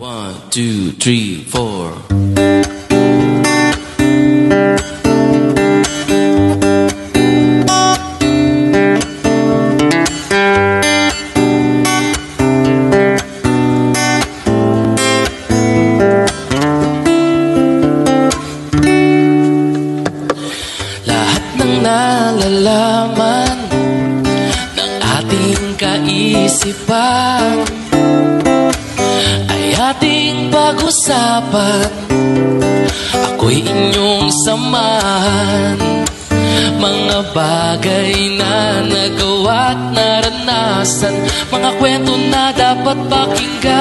1, 2, 3, 4. Lahat ng nalalaman ng ating kaisipan ay ating pag-usapan. Ako'y inyong samahan. Mga bagay na nagawa't naranasan, mga kwento na dapat pakinggan.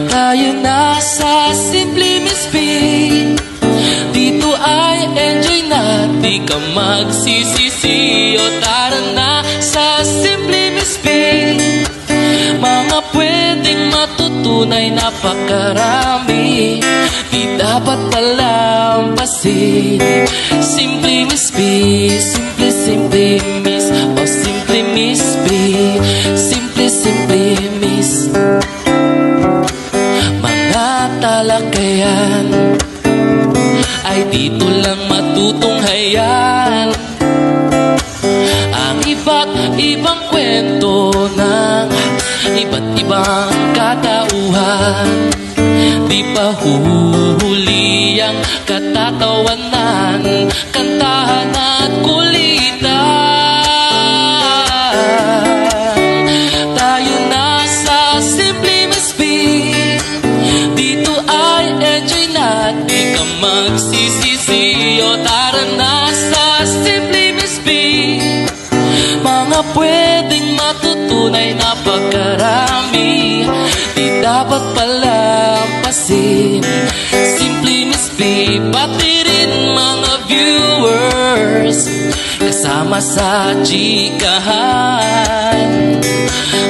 Tayo na sa Simply Miss B. Dito ay enjoy na, di ka magsisisi. O tara na sa Simply Miss B. Mga pwedeng matutunay, napakarami, di dapat palampasin. Simply Miss B, Simply, Simply Miss. O Simply Miss B, Simply, Simply Miss. Mga talakayan ay dito lang matutunghayan. Ang iba't ibang kwento ng iba't ibang katauhan. Di pa huhuli ang katatawanan, kantahan at kulitan. Tayo na sa Simply Miss B. Dito ay enjoy na, di ka magsisisi. O tara na sa Simply Miss B. Mga pwedeng matutunay, napakarami, di dapat palampasin. Simply Miss B, pati rin mga viewers kasama sa chikahan.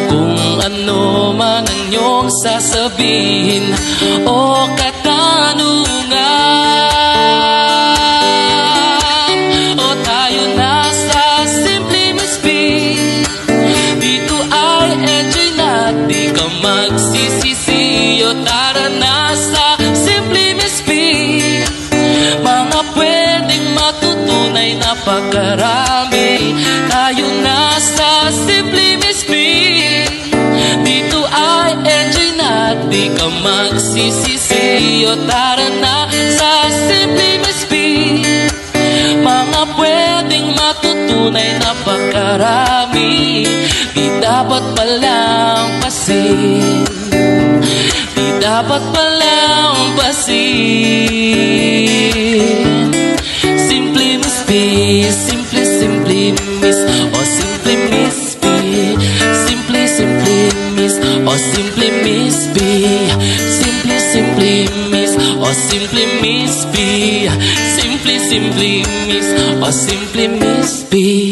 Kung ano man ang iyong sasabihin o katanungan, o tayo na sa Simply Miss B. Dito ay enjoy na, di ka magsisisi. O tara na sa Simply Miss B. Mga pwedeng matutunay, napakarami. Tayo na sa Simply Miss B. Dito ay enjoy na, di ka magsisisi. O tara na sa Simply Miss B. Mga pwedeng matutunay, napakarami, di dapat palampasin. Di dapat palampasin. Simply Miss B, Simply, Simply Miss. O Simply Miss B, Simply, Simply Miss. O Simply Miss B, Simply, Simply Miss. O Simply Miss B, Simply, Simply Miss. O Simply Miss B.